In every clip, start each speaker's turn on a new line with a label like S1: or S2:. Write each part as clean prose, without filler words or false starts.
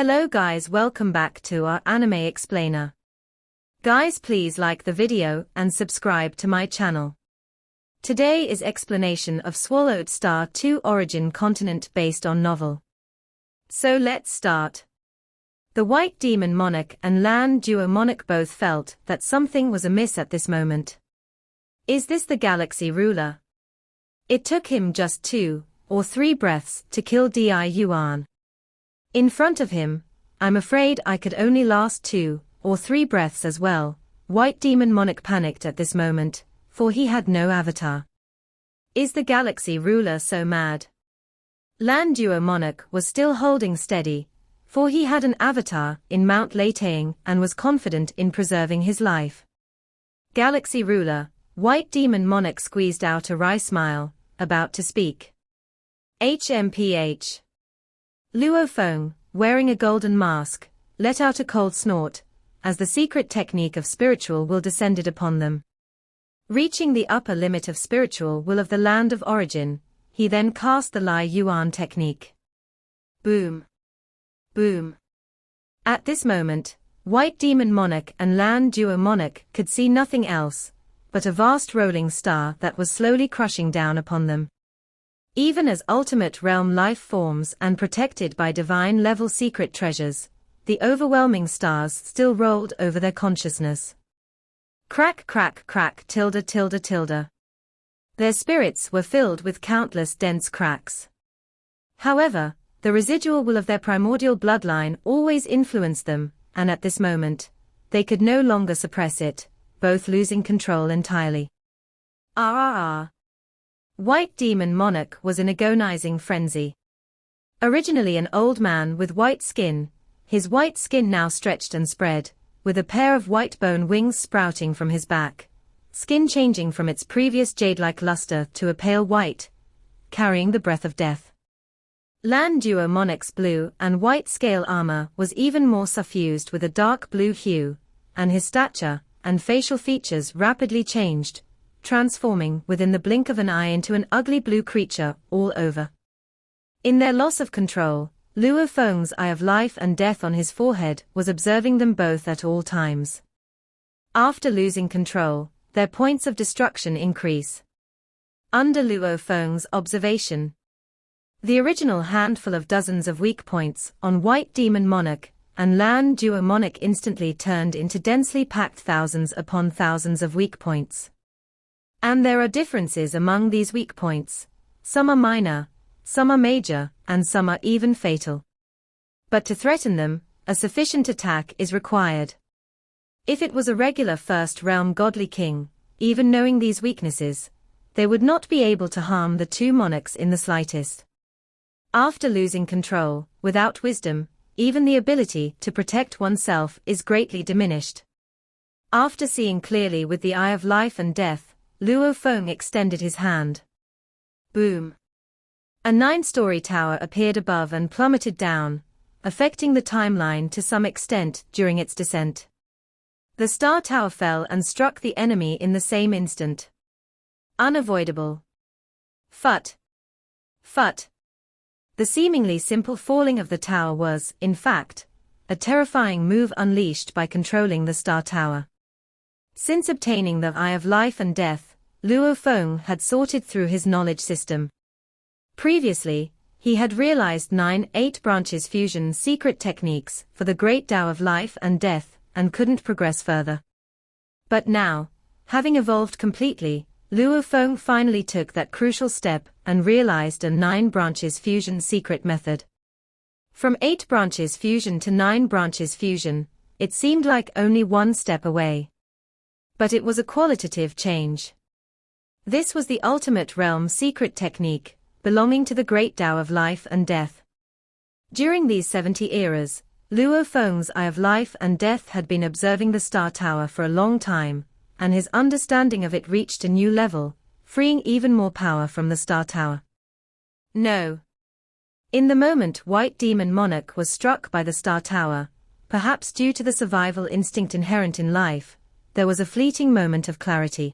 S1: Hello guys, welcome back to our anime explainer. Guys, please like the video and subscribe to my channel. Today is explanation of Swallowed Star 2 origin continent based on novel. So let's start. The White Demon Monarch and Land Duo Monarch both felt that something was amiss at this moment. Is this the galaxy ruler? It took him just 2 or 3 breaths to kill Di Yuan. In front of him, I'm afraid I could only last 2 or 3 breaths as well. White Demon Monarch panicked at this moment, for he had no avatar. Is the galaxy ruler so mad? Land Duo Monarch was still holding steady, for he had an avatar in Mount Leitang and was confident in preserving his life. Galaxy ruler, White Demon Monarch squeezed out a wry smile, about to speak. HMPH. Luo Feng, wearing a golden mask, let out a cold snort, as the secret technique of spiritual will descended upon them. Reaching the upper limit of spiritual will of the land of origin, he then cast the Lai Yuan technique. Boom. Boom. At this moment, White Demon Monarch and Land Duo Monarch could see nothing else but a vast rolling star that was slowly crushing down upon them. Even as ultimate realm life forms and protected by divine-level secret treasures, the overwhelming stars still rolled over their consciousness. Crack crack crack tilde tilde tilde. Their spirits were filled with countless dense cracks. However, the residual will of their primordial bloodline always influenced them, and at this moment, they could no longer suppress it, both losing control entirely. RRR. White Demon Monarch was in agonizing frenzy. Originally an old man with white skin, his white skin now stretched and spread, with a pair of white bone wings sprouting from his back, skin changing from its previous jade-like luster to a pale white, carrying the breath of death. Land Duo Monarch's blue and white scale armor was even more suffused with a dark blue hue, and his stature and facial features rapidly changed, transforming within the blink of an eye into an ugly blue creature all over. In their loss of control, Luo Feng's eye of life and death on his forehead was observing them both at all times. After losing control, their points of destruction increase. Under Luo Feng's observation, the original handful of dozens of weak points on White Demon Monarch and Land Duo Monarch instantly turned into densely packed thousands upon thousands of weak points. And there are differences among these weak points. Some are minor, some are major, and some are even fatal. But to threaten them, a sufficient attack is required. If it was a regular first realm godly king, even knowing these weaknesses, they would not be able to harm the 2 monarchs in the slightest. After losing control, without wisdom, even the ability to protect oneself is greatly diminished. After seeing clearly with the eye of life and death, Luo Feng extended his hand. Boom. A 9-story tower appeared above and plummeted down, affecting the timeline to some extent during its descent. The star tower fell and struck the enemy in the same instant. Unavoidable. Phut. Phut. The seemingly simple falling of the tower was, in fact, a terrifying move unleashed by controlling the star tower. Since obtaining the Eye of Life and Death, Luo Feng had sorted through his knowledge system. Previously, he had realized 9 8 branches fusion secret techniques for the great Tao of life and death, and couldn't progress further. But now, having evolved completely, Luo Feng finally took that crucial step and realized a 9 branches fusion secret method. From 8 branches fusion to 9 branches fusion, it seemed like only one step away. But it was a qualitative change. This was the ultimate realm secret technique, belonging to the great Tao of life and death. During these 70 eras, Luo Feng's Eye of Life and Death had been observing the Star Tower for a long time, and his understanding of it reached a new level, freeing even more power from the Star Tower. No. In the moment White Demon Monarch was struck by the Star Tower, perhaps due to the survival instinct inherent in life, there was a fleeting moment of clarity.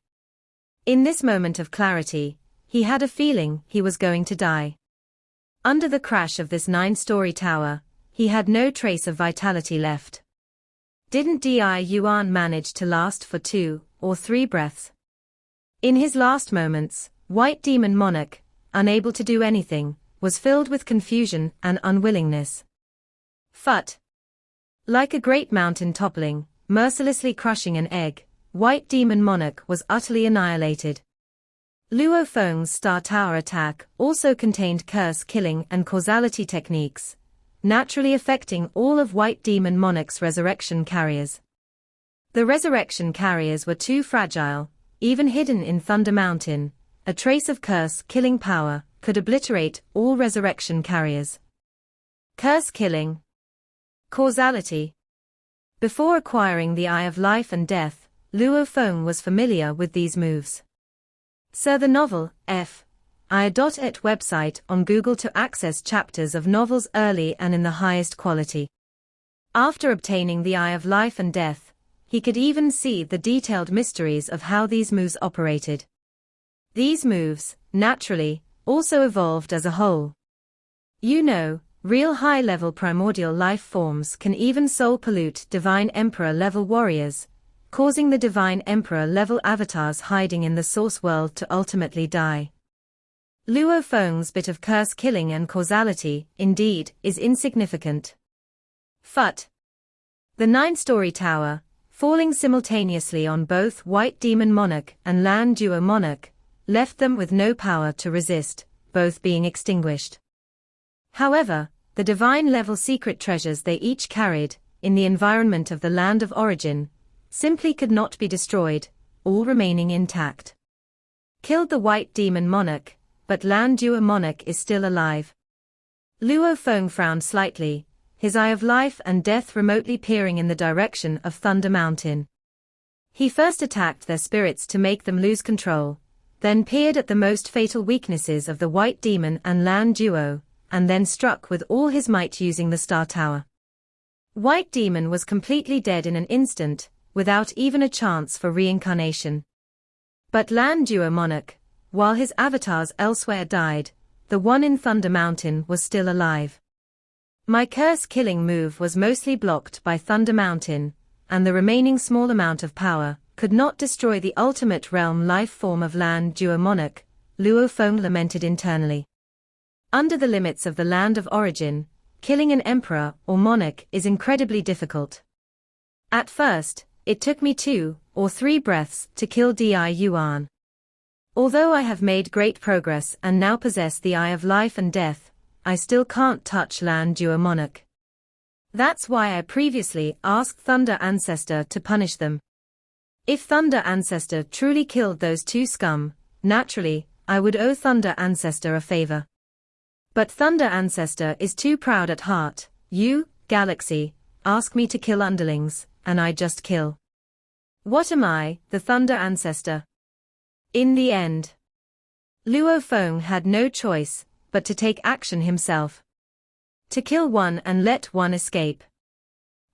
S1: In this moment of clarity, he had a feeling he was going to die. Under the crash of this 9-story tower, he had no trace of vitality left. Didn't Di Yuan manage to last for 2 or 3 breaths? In his last moments, White Demon Monarch, unable to do anything, was filled with confusion and unwillingness. Phut! Like a great mountain toppling, mercilessly crushing an egg, White Demon Monarch was utterly annihilated. Luo Feng's Star Tower attack also contained curse killing and causality techniques, naturally affecting all of White Demon Monarch's resurrection carriers. The resurrection carriers were too fragile, even hidden in Thunder Mountain. A trace of curse killing power could obliterate all resurrection carriers. Curse killing. Causality. Before acquiring the Eye of Life and Death, Luo Feng was familiar with these moves. Sir, the novel, F.I.et website on Google to access chapters of novels early and in the highest quality. After obtaining the Eye of Life and Death, he could even see the detailed mysteries of how these moves operated. These moves, naturally, also evolved as a whole. You know, real high-level primordial life forms can even soul pollute Divine Emperor-level warriors, causing the Divine Emperor-level avatars hiding in the source world to ultimately die. Luo Feng's bit of curse killing and causality, indeed, is insignificant. Phut! The 9-story tower, falling simultaneously on both White Demon Monarch and Lan Duo Monarch, left them with no power to resist, both being extinguished. However, the divine-level secret treasures they each carried, in the environment of the land of origin, simply could not be destroyed, all remaining intact. Killed the White Demon Monarch, but Lan Duo Monarch is still alive. Luo Feng frowned slightly, his Eye of Life and Death remotely peering in the direction of Thunder Mountain. He first attacked their spirits to make them lose control, then peered at the most fatal weaknesses of the White Demon and Lan Duo, and then struck with all his might using the Star Tower. White Demon was completely dead in an instant, without even a chance for reincarnation. But Lan Duo Monarch, while his avatars elsewhere died, the one in Thunder Mountain was still alive. My curse-killing move was mostly blocked by Thunder Mountain, and the remaining small amount of power could not destroy the ultimate realm life form of Lan Duo Monarch, Luo Feng lamented internally. Under the limits of the land of origin, killing an emperor or monarch is incredibly difficult. At first, it took me 2 or 3 breaths to kill Di Yuan. Although I have made great progress and now possess the Eye of Life and Death, I still can't touch Lan Duo Monarch. That's why I previously asked Thunder Ancestor to punish them. If Thunder Ancestor truly killed those 2 scum, naturally, I would owe Thunder Ancestor a favor. But Thunder Ancestor is too proud at heart. You, Galaxy, ask me to kill underlings, and I just kill. What am I, the Thunder Ancestor? In the end, Luo Feng had no choice but to take action himself. To kill one and let one escape.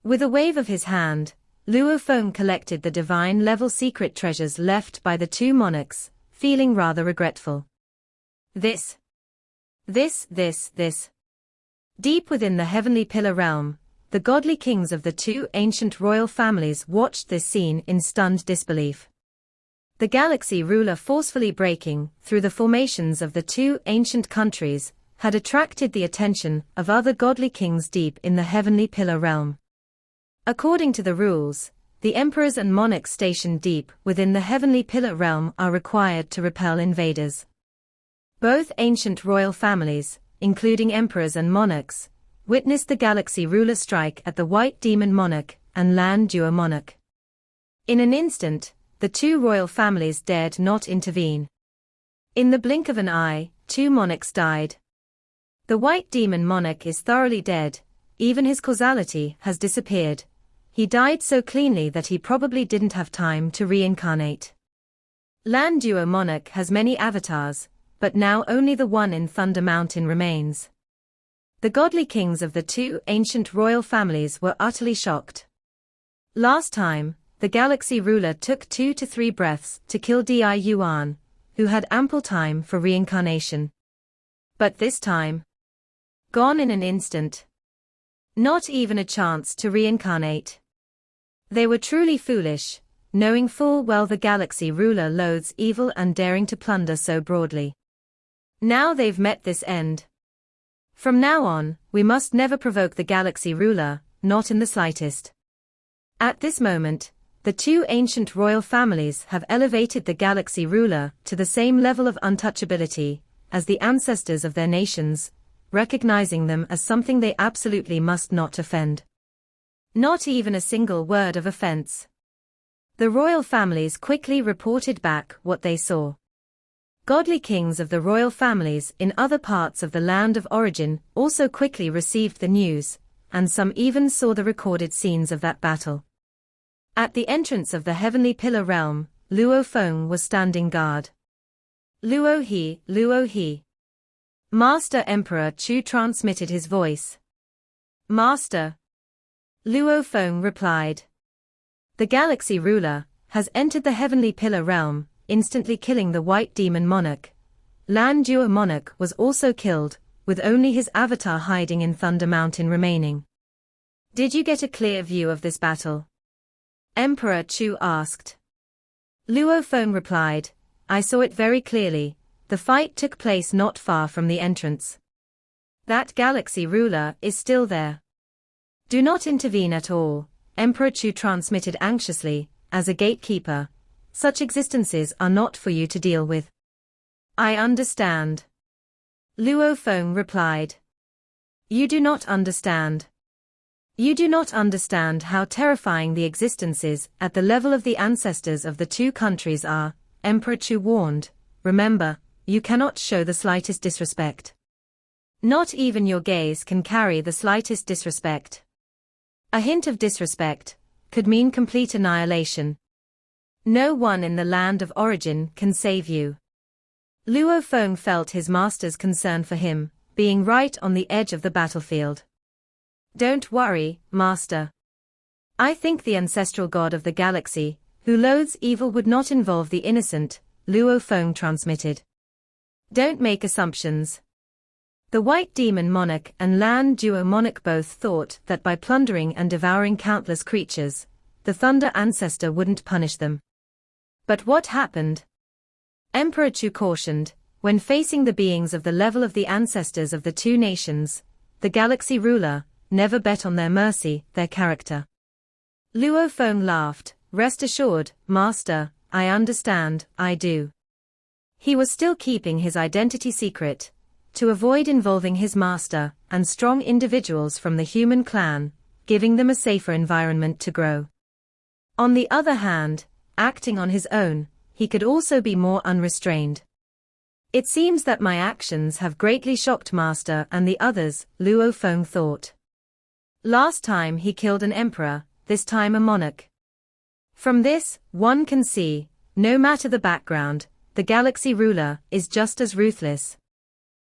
S1: With a wave of his hand, Luo Feng collected the divine-level secret treasures left by the 2 monarchs, feeling rather regretful. This. Deep within the heavenly pillar realm, the godly kings of the 2 ancient royal families watched this scene in stunned disbelief. The galaxy ruler forcefully breaking through the formations of the 2 ancient countries had attracted the attention of other godly kings deep in the heavenly pillar realm. According to the rules, the emperors and monarchs stationed deep within the heavenly pillar realm are required to repel invaders. Both ancient royal families, including emperors and monarchs, witnessed the galaxy ruler strike at the White Demon Monarch and Lan Duo Monarch. In an instant, the 2 royal families dared not intervene. In the blink of an eye, 2 monarchs died. The White Demon Monarch is thoroughly dead, even his causality has disappeared. He died so cleanly that he probably didn't have time to reincarnate. Lan Duo Monarch has many avatars, but now only the one in Thunder Mountain remains. The godly kings of the 2 ancient royal families were utterly shocked. Last time, the galaxy ruler took 2 to 3 breaths to kill Di Yuan, who had ample time for reincarnation. But this time, gone in an instant. Not even a chance to reincarnate. They were truly foolish, knowing full well the galaxy ruler loathes evil and daring to plunder so broadly. Now they've met this end. From now on, we must never provoke the galaxy ruler, not in the slightest. At this moment, the two ancient royal families have elevated the galaxy ruler to the same level of untouchability as the ancestors of their nations, recognizing them as something they absolutely must not offend. Not even a single word of offense. The royal families quickly reported back what they saw. Godly kings of the royal families in other parts of the land of origin also quickly received the news, and some even saw the recorded scenes of that battle. At the entrance of the heavenly pillar realm, Luo Feng was standing guard. Luo He, Luo He. Master Emperor Chu transmitted his voice. Master. Luo Feng replied. The galaxy ruler has entered the heavenly pillar realm, instantly killing the white demon monarch. Lan Dua monarch was also killed, with only his avatar hiding in Thunder Mountain remaining. Did you get a clear view of this battle? Emperor Chu asked. Luo Feng replied, I saw it very clearly. The fight took place not far from the entrance. That galaxy ruler is still there. Do not intervene at all, Emperor Chu transmitted anxiously. As a gatekeeper, such existences are not for you to deal with. I understand. Luo Feng replied. You do not understand. You do not understand how terrifying the existences at the level of the ancestors of the two countries are, Emperor Chu warned. Remember, you cannot show the slightest disrespect. Not even your gaze can carry the slightest disrespect. A hint of disrespect could mean complete annihilation. No one in the land of origin can save you. Luo Feng felt his master's concern for him, being right on the edge of the battlefield. Don't worry, master. I think the ancestral god of the galaxy, who loathes evil, would not involve the innocent, Luo Feng transmitted. Don't make assumptions. The white demon monarch and Lan Dua monarch both thought that by plundering and devouring countless creatures, the thunder ancestor wouldn't punish them. But what happened? Emperor Chu cautioned, when facing the beings of the level of the ancestors of the two nations, the galaxy ruler, never bet on their mercy, their character. Luo Feng laughed, rest assured, master, I understand, I do. He was still keeping his identity secret, to avoid involving his master and strong individuals from the human clan, giving them a safer environment to grow. On the other hand, acting on his own, he could also be more unrestrained. It seems that my actions have greatly shocked master and the others, Luo Feng thought. Last time he killed an emperor, this time a monarch. From this, one can see, no matter the background, the galaxy ruler is just as ruthless.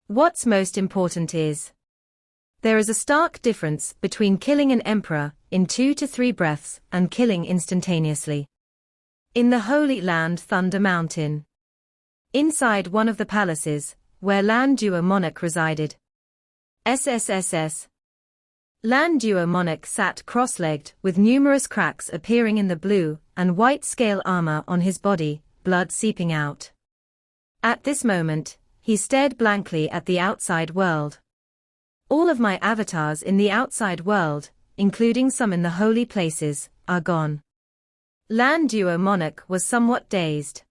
S1: What's most important is, there is a stark difference between killing an emperor in 2 to 3 breaths and killing instantaneously. In the Holy Land Thunder Mountain. Inside one of the palaces, where Lan Dua monarch resided. SSSS. Lan Dua monarch sat cross-legged with numerous cracks appearing in the blue and white scale armor on his body, blood seeping out. At this moment, he stared blankly at the outside world. All of my avatars in the outside world, including some in the holy places, are gone. Lan Dua monarch was somewhat dazed.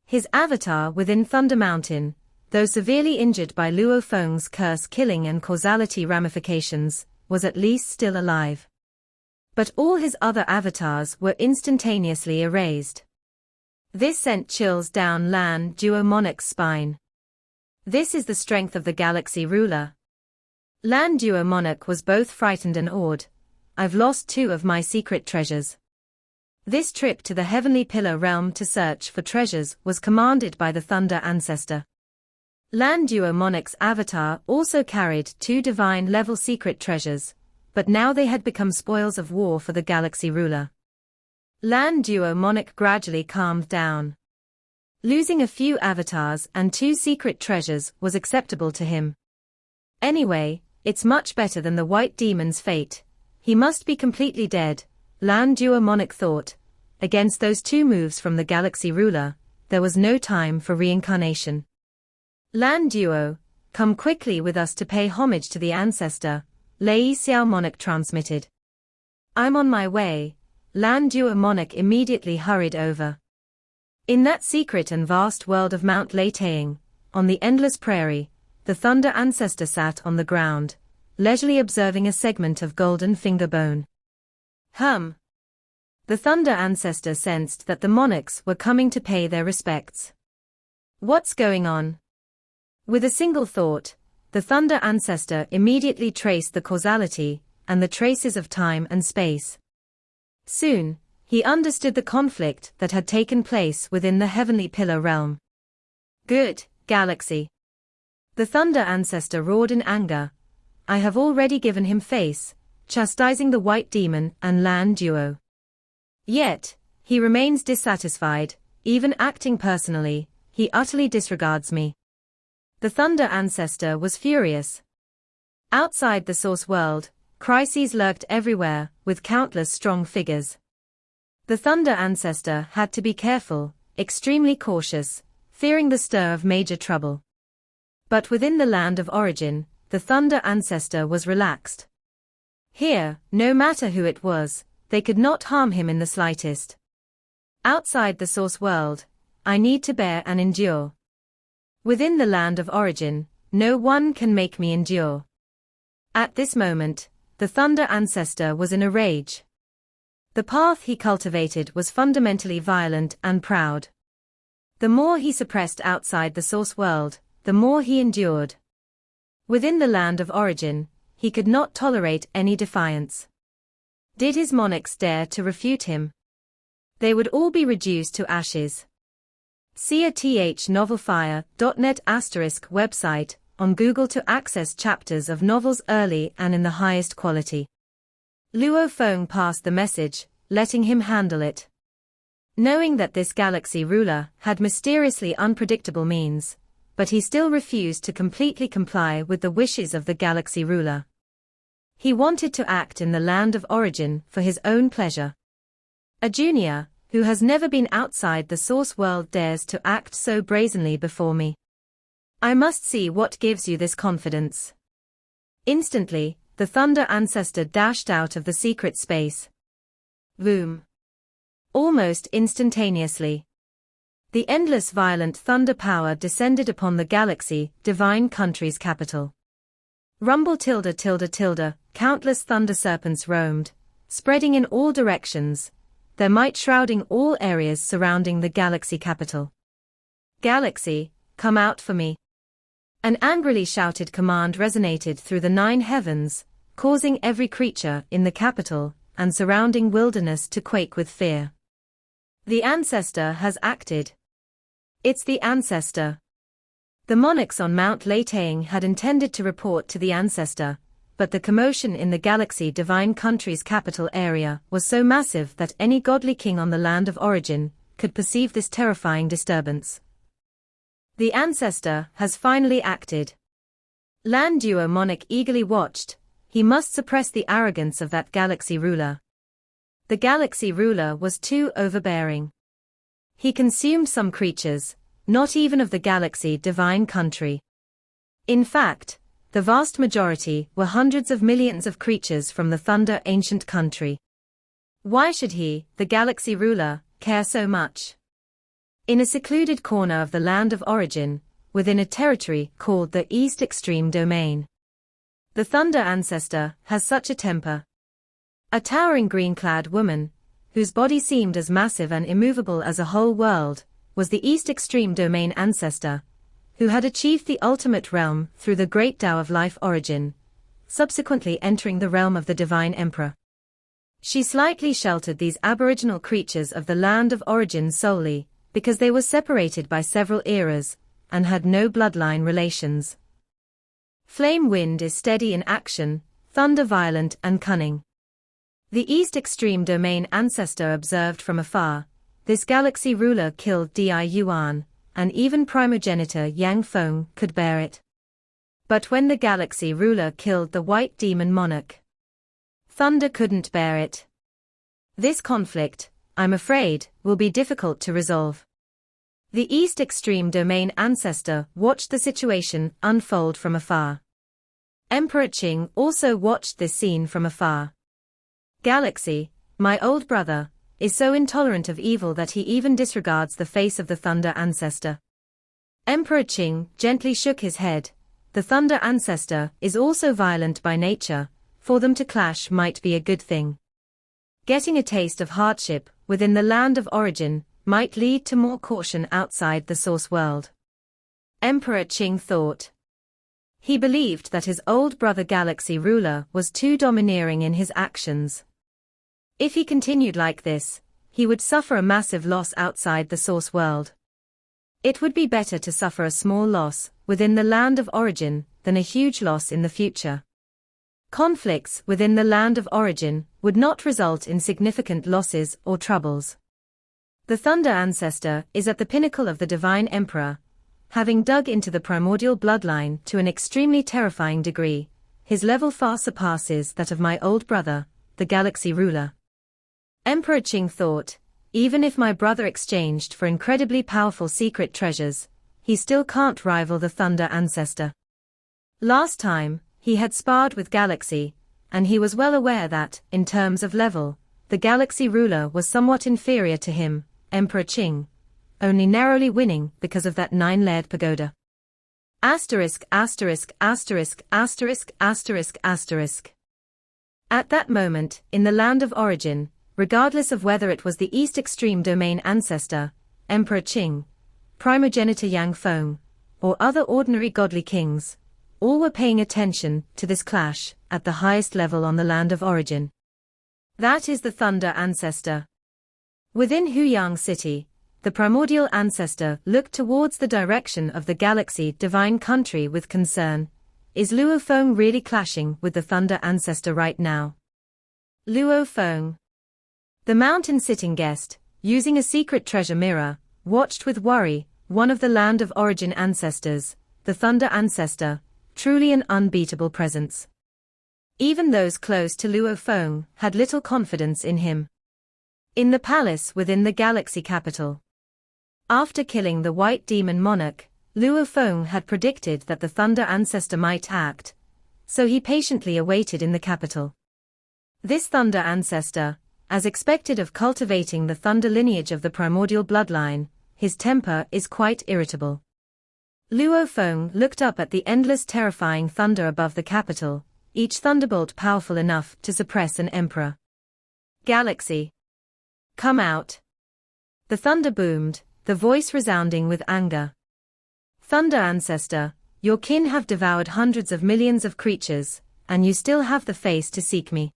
S1: His avatar within Thunder Mountain, though severely injured by Luo Feng's curse killing and causality ramifications, was at least still alive. But all his other avatars were instantaneously erased. This sent chills down Lan Dua monarch's spine. This is the strength of the galaxy ruler. Lan Dua monarch was both frightened and awed. I've lost 2 of my secret treasures. This trip to the heavenly pillar realm to search for treasures was commanded by the thunder ancestor. Lan Dua monarch's avatar also carried 2 divine-level secret treasures, but now they had become spoils of war for the galaxy ruler. Lan Dua monarch gradually calmed down. Losing a few avatars and 2 secret treasures was acceptable to him. Anyway, It's much better than the white demon's fate. He must be completely dead, Lan Duo Monarch thought. Against those two moves from the galaxy ruler, there was no time for reincarnation. Lan Duo, come quickly with us to pay homage to the ancestor, Lei Xiao Monarch transmitted. I'm on my way, Lan Duo Monarch immediately hurried over. In that secret and vast world of Mount Leitang, on the endless prairie, the Thunder Ancestor sat on the ground, leisurely observing a segment of golden finger bone. The Thunder Ancestor sensed that the monarchs were coming to pay their respects. What's going on? With a single thought, the Thunder Ancestor immediately traced the causality and the traces of time and space. Soon, he understood the conflict that had taken place within the Heavenly Pillar realm. Good, Galaxy. The Thunder Ancestor roared in anger. I have already given him face, chastising the White Demon and Lan Duo. Yet, he remains dissatisfied, even acting personally, he utterly disregards me. The Thunder Ancestor was furious. Outside the Source world, crises lurked everywhere, with countless strong figures. The Thunder Ancestor had to be careful, extremely cautious, fearing the stir of major trouble. But within the land of origin, the Thunder Ancestor was relaxed. Here, no matter who it was, they could not harm him in the slightest. Outside the Source world, I need to bear and endure. Within the land of origin, no one can make me endure. At this moment, the Thunder Ancestor was in a rage. The path he cultivated was fundamentally violent and proud. The more he suppressed outside the Source world, the more he endured. Within the land of origin, he could not tolerate any defiance. Did his monarchs dare to refute him? They would all be reduced to ashes. See a thnovelfire.net * website on Google to access chapters of novels early and in the highest quality. Luo Feng passed the message, letting him handle it. Knowing that this galaxy ruler had mysteriously unpredictable means, but he still refused to completely comply with the wishes of the galaxy ruler. He wanted to act in the land of origin for his own pleasure. A junior, who has never been outside the Source world, dares to act so brazenly before me. I must see what gives you this confidence. Instantly, the Thunder Ancestor dashed out of the secret space. Boom. Almost instantaneously, the endless violent thunder power descended upon the galaxy, divine country's capital. Rumble tilde tilde tilde, countless thunder serpents roamed, spreading in all directions, their might shrouding all areas surrounding the galaxy capital. Galaxy, come out for me. An angrily shouted command resonated through the 9 heavens, causing every creature in the capital and surrounding wilderness to quake with fear. The ancestor has acted. It's the ancestor. The monarchs on Mount Leitang had intended to report to the ancestor, but the commotion in the galaxy divine country's capital area was so massive that any godly king on the land of origin could perceive this terrifying disturbance. The ancestor has finally acted. Lan Duo Monarch eagerly watched. He must suppress the arrogance of that galaxy ruler. The galaxy ruler was too overbearing. He consumed some creatures, not even of the galaxy divine country. In fact, the vast majority were hundreds of millions of creatures from the Thunder ancient country. Why should he, the galaxy ruler, care so much? In a secluded corner of the land of origin, within a territory called the East Extreme Domain, the Thunder Ancestor has such a temper. A towering green-clad woman, whose body seemed as massive and immovable as a whole world, was the East Extreme Domain Ancestor, who had achieved the ultimate realm through the great Tao of life origin, subsequently entering the realm of the Divine Emperor. She slightly sheltered these aboriginal creatures of the land of origin solely because they were separated by several eras and had no bloodline relations. Flame Wind is steady in action, thunder violent and cunning. The East Extreme Domain Ancestor observed from afar. This galaxy ruler killed Di Yuan, and even primogenitor Yang Feng could bear it. But when the galaxy ruler killed the white demon monarch, Thunder couldn't bear it. This conflict, I'm afraid, will be difficult to resolve. The East Extreme Domain ancestor watched the situation unfold from afar. Emperor Qing also watched this scene from afar. Galaxy, my old brother, is so intolerant of evil that he even disregards the face of the Thunder ancestor. Emperor Qing gently shook his head. The Thunder ancestor is also violent by nature. For them to clash might be a good thing. Getting a taste of hardship within the land of origin might lead to more caution outside the source world. Emperor Qing thought. He believed that his old brother Galaxy Ruler was too domineering in his actions. If he continued like this, he would suffer a massive loss outside the source world. It would be better to suffer a small loss within the land of origin than a huge loss in the future. Conflicts within the land of origin would not result in significant losses or troubles. The Thunder ancestor is at the pinnacle of the Divine Emperor. Having dug into the primordial bloodline to an extremely terrifying degree, his level far surpasses that of my old brother, the Galaxy Ruler. Emperor Qing thought, even if my brother exchanged for incredibly powerful secret treasures, he still can't rival the Thunder ancestor. Last time, he had sparred with Galaxy, and he was well aware that, in terms of level, the Galaxy Ruler was somewhat inferior to him, Emperor Qing, only narrowly winning because of that 9-layered pagoda. Asterisk, asterisk, asterisk, asterisk, asterisk, asterisk. At that moment, in the land of origin, regardless of whether it was the East Extreme Domain ancestor, Emperor Qing, primogenitor Yang Feng, or other ordinary godly kings, all were paying attention to this clash at the highest level on the land of origin. That is the Thunder ancestor. Within Huyang City, the primordial ancestor looked towards the direction of the galaxy divine country with concern. Is Luo Feng really clashing with the Thunder ancestor right now? Luo Feng, the mountain-sitting guest, using a secret treasure mirror, watched with worry one of the land of origin ancestors, the Thunder ancestor, truly an unbeatable presence. Even those close to Luo Feng had little confidence in him. In the palace within the galaxy capital, after killing the white demon monarch, Luo Feng had predicted that the Thunder ancestor might act, so he patiently awaited in the capital. This Thunder ancestor, as expected of cultivating the Thunder lineage of the primordial bloodline, his temper is quite irritable. Luo Feng looked up at the endless terrifying thunder above the capital, each thunderbolt powerful enough to suppress an emperor. Galaxy, come out. The thunder boomed, the voice resounding with anger. Thunder ancestor, your kin have devoured hundreds of millions of creatures, and you still have the face to seek me.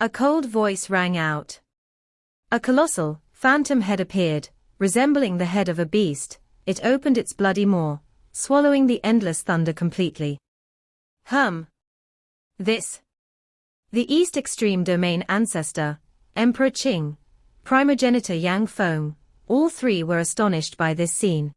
S1: A cold voice rang out. A colossal, phantom head appeared, resembling the head of a beast. It opened its bloody maw, swallowing the endless thunder completely. This. The East Extreme Domain ancestor, Emperor Qing, primogenitor Yang Feng, all three were astonished by this scene.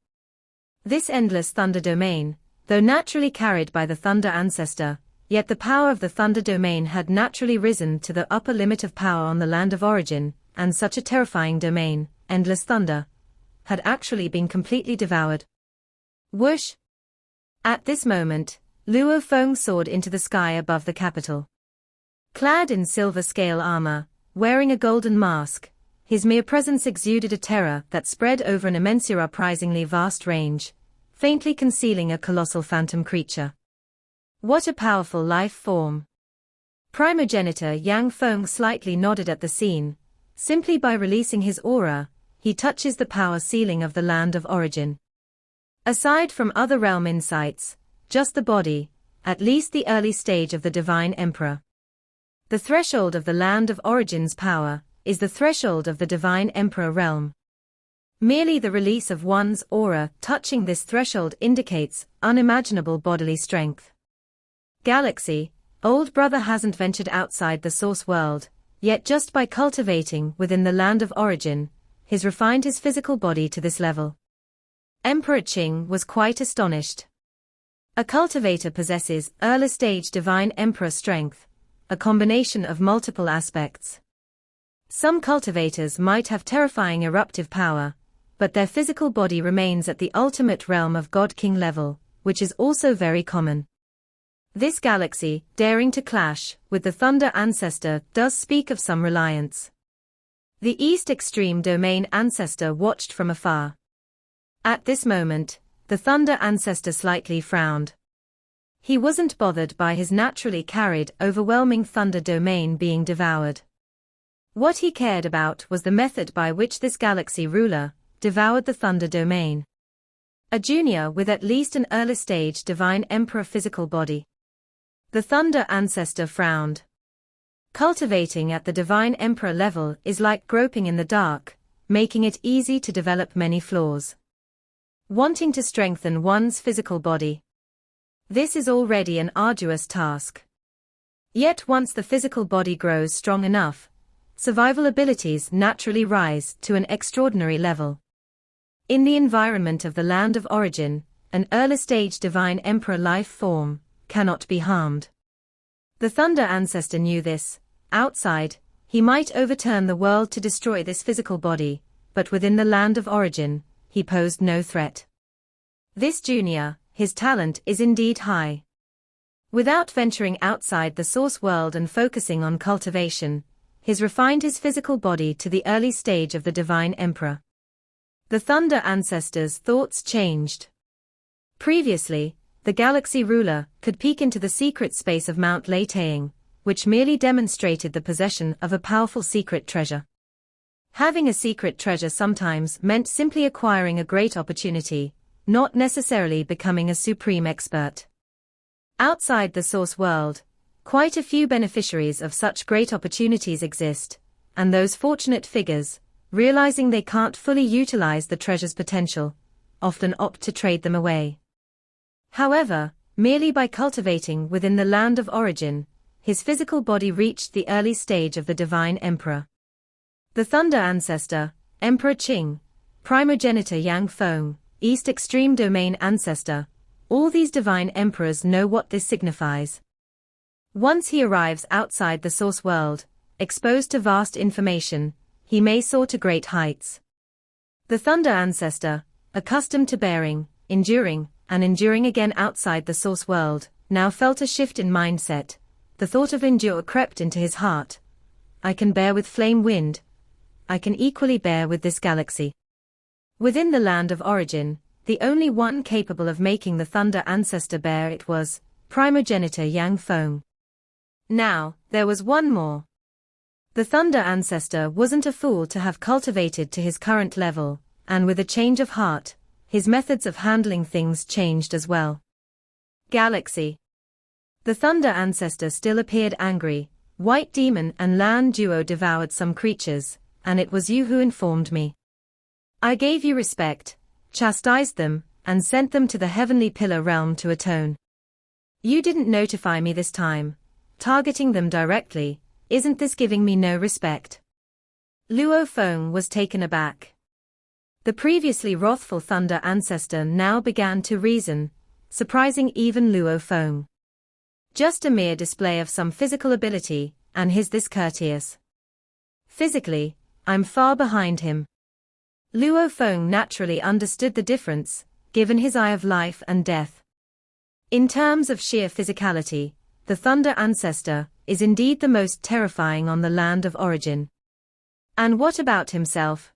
S1: This endless thunder domain, though naturally carried by the Thunder ancestor, yet the power of the Thunder domain had naturally risen to the upper limit of power on the land of origin, and such a terrifying domain, endless thunder, had actually been completely devoured. Whoosh! At this moment, Luo Feng soared into the sky above the capital. Clad in silver scale armor, wearing a golden mask, his mere presence exuded a terror that spread over an immensurprisingly vast range, faintly concealing a colossal phantom creature. What a powerful life form! Primogenitor Yang Feng slightly nodded at the scene. Simply by releasing his aura, he touches the power ceiling of the land of origin. Aside from other realm insights, just the body, at least the early stage of the Divine Emperor. The threshold of the land of origin's power is the threshold of the Divine Emperor realm. Merely the release of one's aura touching this threshold indicates unimaginable bodily strength. Galaxy, old brother hasn't ventured outside the source world, yet just by cultivating within the land of origin, he's refined his physical body to this level. Emperor Qing was quite astonished. A cultivator possesses early-stage divine emperor strength, a combination of multiple aspects. Some cultivators might have terrifying eruptive power, but their physical body remains at the ultimate realm of God-King level, which is also very common. This galaxy, daring to clash with the Thunder Ancestor, does speak of some reliance. The East Extreme Domain Ancestor watched from afar. At this moment, the Thunder Ancestor slightly frowned. He wasn't bothered by his naturally carried, overwhelming Thunder Domain being devoured. What he cared about was the method by which this galaxy ruler devoured the Thunder Domain. A junior with at least an early-stage Divine Emperor physical body. The Thunder Ancestor frowned. Cultivating at the Divine Emperor level is like groping in the dark, making it easy to develop many flaws. Wanting to strengthen one's physical body. This is already an arduous task. Yet once the physical body grows strong enough, survival abilities naturally rise to an extraordinary level. In the environment of the land of origin, an early-stage Divine Emperor life form cannot be harmed. The Thunder Ancestor knew this. Outside, he might overturn the world to destroy this physical body, but within the land of origin, he posed no threat. This junior, his talent is indeed high. Without venturing outside the source world and focusing on cultivation, he's refined his physical body to the early stage of the Divine Emperor. The Thunder Ancestor's thoughts changed. Previously, the galaxy ruler could peek into the secret space of Mount Leitaying, which merely demonstrated the possession of a powerful secret treasure. Having a secret treasure sometimes meant simply acquiring a great opportunity, not necessarily becoming a supreme expert. Outside the source world, quite a few beneficiaries of such great opportunities exist, and those fortunate figures, realizing they can't fully utilize the treasure's potential, often opt to trade them away. However, merely by cultivating within the land of origin, his physical body reached the early stage of the Divine Emperor. The Thunder Ancestor, Emperor Qing, Primogenitor Yang Feng, East Extreme Domain Ancestor, all these Divine Emperors know what this signifies. Once he arrives outside the source world, exposed to vast information, he may soar to great heights. The Thunder Ancestor, accustomed to bearing, enduring, and enduring again outside the source world, now felt a shift in mindset. The thought of endure crept into his heart. I can bear with flame wind. I can equally bear with this galaxy. Within the land of origin, the only one capable of making the Thunder Ancestor bear it was Primogenitor Yang Feng. Now, there was one more. The Thunder Ancestor wasn't a fool to have cultivated to his current level, and with a change of heart, his methods of handling things changed as well. Galaxy. The Thunder Ancestor still appeared angry. White Demon and Lan Duo devoured some creatures, and it was you who informed me. I gave you respect, chastised them, and sent them to the Heavenly Pillar realm to atone. You didn't notify me this time. Targeting them directly, isn't this giving me no respect? Luo Feng was taken aback. The previously wrathful Thunder Ancestor now began to reason, surprising even Luo Feng. Just a mere display of some physical ability, and he's this courteous. Physically, I'm far behind him. Luo Feng naturally understood the difference, given his eye of life and death. In terms of sheer physicality, the Thunder Ancestor is indeed the most terrifying on the land of origin. And what about himself?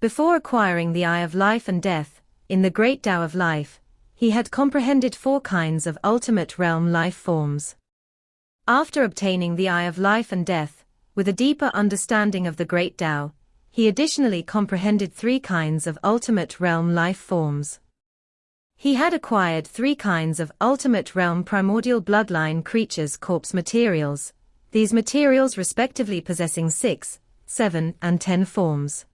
S1: Before acquiring the Eye of Life and Death, in the Great Tao of Life, he had comprehended 4 kinds of ultimate realm life forms. After obtaining the Eye of Life and Death, with a deeper understanding of the Great Tao, he additionally comprehended 3 kinds of ultimate realm life forms. He had acquired 3 kinds of ultimate realm primordial bloodline creatures corpse materials, these materials respectively possessing 6, 7, and 10 forms.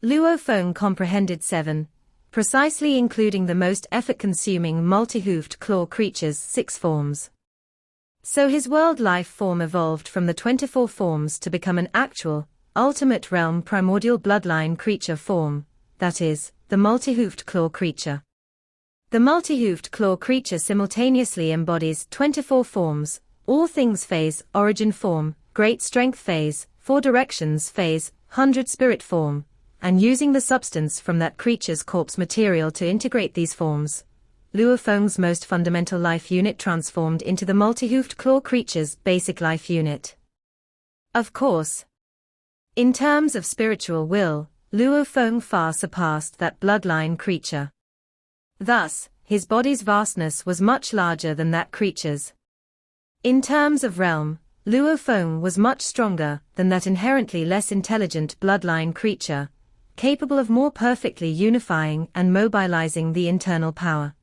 S1: Luo Feng comprehended 7, precisely including the most effort-consuming multi-hoofed claw creatures' 6 forms. So his world life form evolved from the 24 forms to become an actual, ultimate realm primordial bloodline creature form, that is, the multi-hoofed claw creature. The multi-hoofed claw creature simultaneously embodies 24 forms: all things phase, origin form, great strength phase, four directions phase, 100 spirit form, and using the substance from that creature's corpse material to integrate these forms. Luo Feng's most fundamental life unit transformed into the multi-hoofed claw creature's basic life unit. Of course, in terms of spiritual will, Luo Feng far surpassed that bloodline creature. Thus, his body's vastness was much larger than that creature's. In terms of realm, Luo Feng was much stronger than that inherently less intelligent bloodline creature, capable of more perfectly unifying and mobilizing the internal power.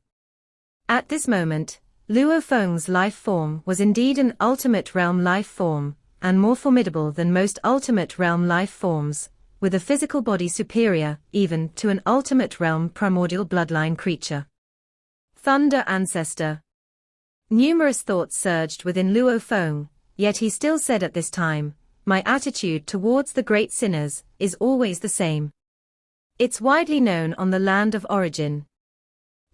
S1: At this moment, Luo Feng's life form was indeed an ultimate realm life form, and more formidable than most ultimate realm life forms, with a physical body superior even to an ultimate realm primordial bloodline creature. Thunder Ancestor. Numerous thoughts surged within Luo Feng, yet he still said at this time, "My attitude towards the great sinners is always the same. It's widely known on the land of origin.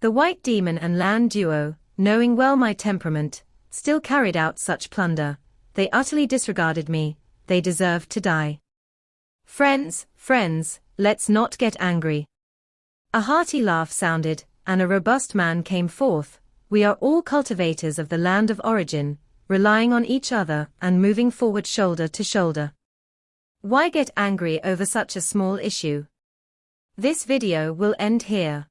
S1: The white demon and land duo, knowing well my temperament, still carried out such plunder. They utterly disregarded me, they deserved to die. Friends, let's not get angry." A hearty laugh sounded, and a robust man came forth. "We are all cultivators of the land of origin, relying on each other and moving forward shoulder to shoulder. Why get angry over such a small issue? This video will end here.